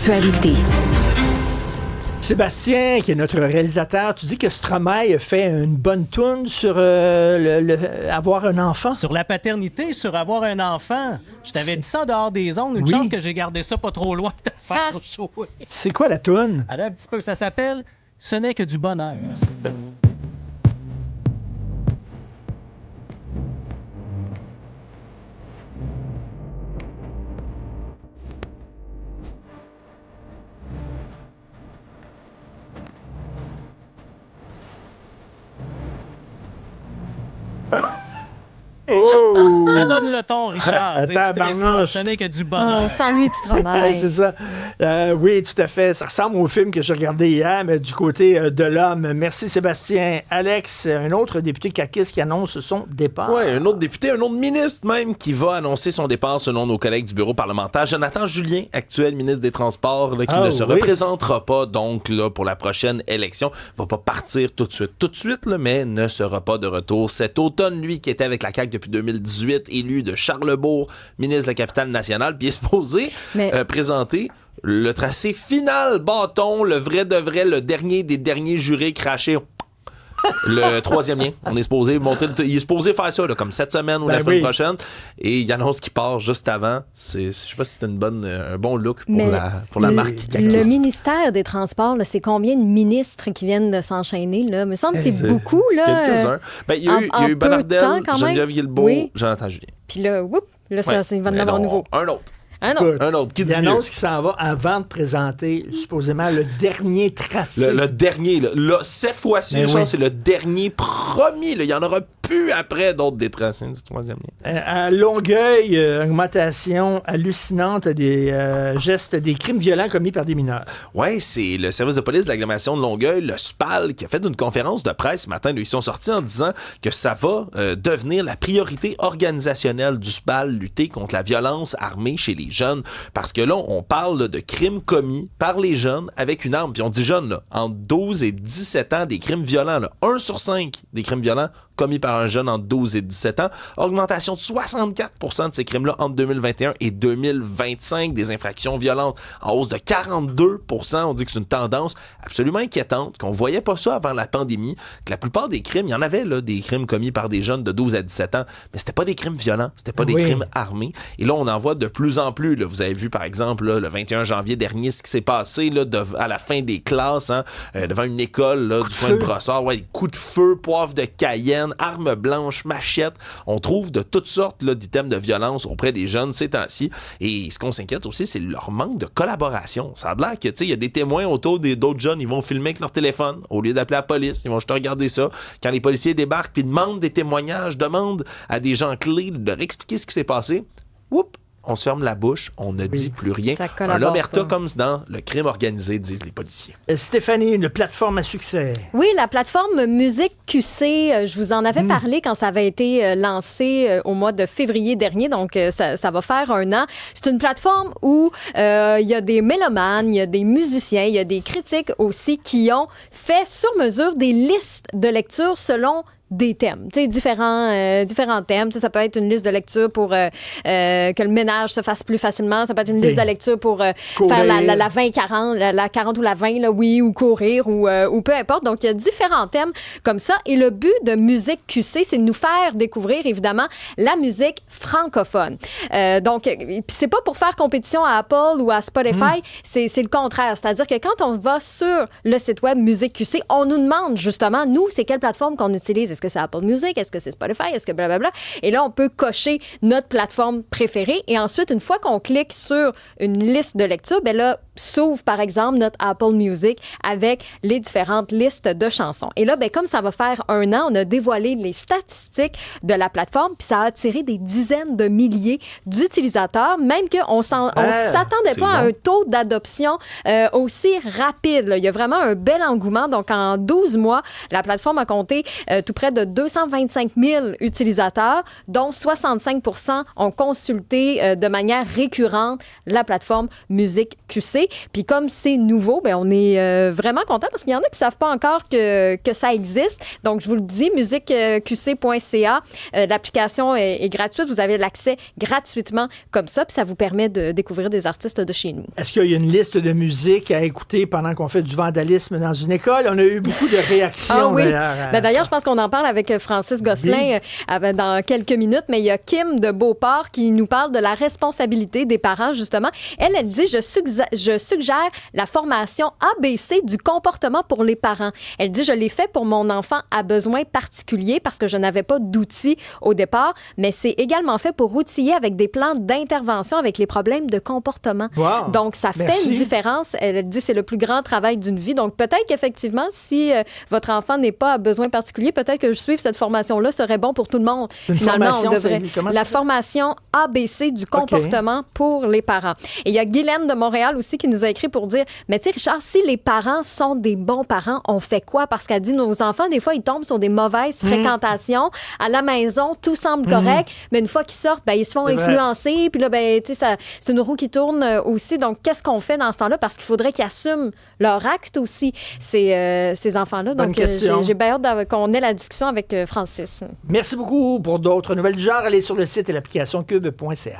l'actualité. Sébastien, qui est notre réalisateur, tu dis que Stromae a fait une bonne toune sur avoir un enfant? Sur la paternité, sur avoir un enfant. Je t'avais dit ça dehors des ondes. Une chance que j'ai gardé ça pas trop loin de faire chaud. C'est quoi la toune? Alors, un petit peu, ça s'appelle « Ce n'est que du bonheur ». Oh! Je donne le ton, Richard. Attends, Ce n'est que du bonheur. Sans lui, tu travailles. C'est ça. Oui, tout à fait. Ça ressemble au film que j'ai regardé hier, mais du côté de l'homme. Merci, Sébastien. Alex, un autre député caquiste qui annonce son départ. Oui, un autre député, un autre ministre même, qui va annoncer son départ selon nos collègues du bureau parlementaire. Jonathan Julien, actuel ministre des Transports, là, qui ne se représentera pas donc là, pour la prochaine élection. Va pas partir tout de suite, là, mais ne sera pas de retour cet automne. Lui qui était avec la CAQ depuis 2018, élu de Charlesbourg, ministre de la Capitale-Nationale, puis est supposé présenter le tracé final bâton, le vrai de vrai, le dernier des derniers jurés crachés. Le troisième lien. On est supposé monter il est supposé faire ça là, comme cette semaine ou la semaine prochaine. Et il annonce qu'il part juste avant. Je sais pas si c'est un bon look pour la marque caquiste. Le ministère des Transports, là, c'est combien de ministres qui viennent de s'enchaîner? Là? Il me semble que c'est beaucoup. Là, quelques-uns. Il y a eu Bonnardel, Geneviève Guilbeault, Jonathan Julien. Puis là, il va en avoir nouveau. Un autre. Un autre. Qui dit il annonce qu'il s'en va avant de présenter, supposément, le dernier tracé. Le dernier. Là, cette fois-ci, c'est le dernier premier. Là. Il y en aura plus après d'autres des tracés du troisième lien. À Longueuil, augmentation hallucinante des gestes, des crimes violents commis par des mineurs. Oui, c'est le service de police de l'agglomération de Longueuil, le SPAL, qui a fait une conférence de presse ce matin. Ils sont sortis en disant que ça va devenir la priorité organisationnelle du SPAL, lutter contre la violence armée chez les jeunes. Parce que là, on parle là, de crimes commis par les jeunes avec une arme. Puis on dit jeunes, là, entre 12 et 17 ans, des crimes violents. Là, 1 sur 5 des crimes violents commis par un jeune entre 12 et 17 ans. Augmentation de 64% de ces crimes-là entre 2021 et 2025. Des infractions violentes en hausse de 42%. On dit que c'est une tendance absolument inquiétante, qu'on voyait pas ça avant la pandémie, que la plupart des crimes, il y en avait là, des crimes commis par des jeunes de 12 à 17 ans, mais c'était pas des crimes violents, c'était pas des crimes armés. Et là, on en voit de plus en plus. Là. Vous avez vu, par exemple, là, le 21 janvier dernier, ce qui s'est passé là, à la fin des classes, devant une école là, du coin de Brossard. Ouais, coups de feu, poivre de Cayenne, armes blanches, machettes. On trouve de toutes sortes là, d'items de violence auprès des jeunes ces temps-ci. Et ce qu'on s'inquiète aussi, c'est leur manque de collaboration. Ça a l'air que, tu sais, il y a des témoins autour d'autres jeunes, ils vont filmer avec leur téléphone au lieu d'appeler la police. Ils vont juste regarder ça. Quand les policiers débarquent puis demandent des témoignages, demandent à des gens clés de leur expliquer ce qui s'est passé, on se ferme la bouche, on ne dit plus rien. Un omerta comme dans le crime organisé, disent les policiers. Stéphanie, une plateforme à succès. Oui, la plateforme Musique QC, je vous en avais parlé quand ça avait été lancé au mois de février dernier, donc ça va faire 1 an. C'est une plateforme où il y a des mélomanes, il y a des musiciens, il y a des critiques aussi qui ont fait sur mesure des listes de lecture selon des thèmes, tu sais, différents thèmes. Ça peut être une liste de lecture pour que le ménage se fasse plus facilement. Ça peut être une liste de lecture pour faire la 20-40, la 40 ou la 20, là, ou courir, ou peu importe. Donc, il y a différents thèmes comme ça. Et le but de Musique QC, c'est de nous faire découvrir, évidemment, la musique francophone. Donc, c'est pas pour faire compétition à Apple ou à Spotify, c'est le contraire. C'est-à-dire que quand on va sur le site web Musique QC, on nous demande, justement, nous, c'est quelle plateforme qu'on utilise. Est-ce que c'est Apple Music? Est-ce que c'est Spotify? Est-ce que blablabla? Et là, on peut cocher notre plateforme préférée. Et ensuite, une fois qu'on clique sur une liste de lecture, ben là, s'ouvre, par exemple, notre Apple Music avec les différentes listes de chansons. Et là, ben, comme ça va faire 1 an, on a dévoilé les statistiques de la plateforme, puis ça a attiré des dizaines de milliers d'utilisateurs, même qu'on ne s'attendait pas à un taux d'adoption aussi rapide. Là. Il y a vraiment un bel engouement. Donc, en 12 mois, la plateforme a compté tout près près de 225 000 utilisateurs, dont 65 ont consulté de manière récurrente la plateforme Musique QC. Puis comme c'est nouveau, ben on est vraiment content parce qu'il y en a qui ne savent pas encore que ça existe. Donc, je vous le dis, musiqueqc.ca. L'application est gratuite. Vous avez l'accès gratuitement comme ça. Puis ça vous permet de découvrir des artistes de chez nous. Est-ce qu'il y a une liste de musique à écouter pendant qu'on fait du vandalisme dans une école? On a eu beaucoup de réactions. Ah oui. D'ailleurs, je pense qu'on en parle avec Francis Gosselin dans quelques minutes, mais il y a Kim de Beauport qui nous parle de la responsabilité des parents, justement. Elle dit, je suggère la formation ABC du comportement pour les parents. Elle dit, je l'ai fait pour mon enfant à besoins particuliers parce que je n'avais pas d'outils au départ, mais c'est également fait pour outiller avec des plans d'intervention avec les problèmes de comportement. Wow. Donc, ça fait une différence. Elle dit, c'est le plus grand travail d'une vie. Donc, peut-être qu'effectivement, si votre enfant n'est pas à besoin particulier, peut-être que suivre cette formation-là serait bon pour tout le monde. Finalement, on devrait. La formation ABC du comportement pour les parents. Et il y a Guylaine de Montréal aussi qui nous a écrit pour dire, mais tu sais, Richard, si les parents sont des bons parents, on fait quoi? Parce qu'elle dit, nos enfants, des fois, ils tombent sur des mauvaises fréquentations. À la maison, tout semble correct, mais une fois qu'ils sortent, ben, ils se font influencer. Puis là, ben, tu sais, c'est une roue qui tourne aussi. Donc, qu'est-ce qu'on fait dans ce temps-là? Parce qu'il faudrait qu'ils assument leur acte aussi, ces enfants-là. Donc, j'ai bien hâte qu'on ait la discussion avec Francis. Merci beaucoup. Pour d'autres nouvelles du genre, allez sur le site et l'application cube.ca.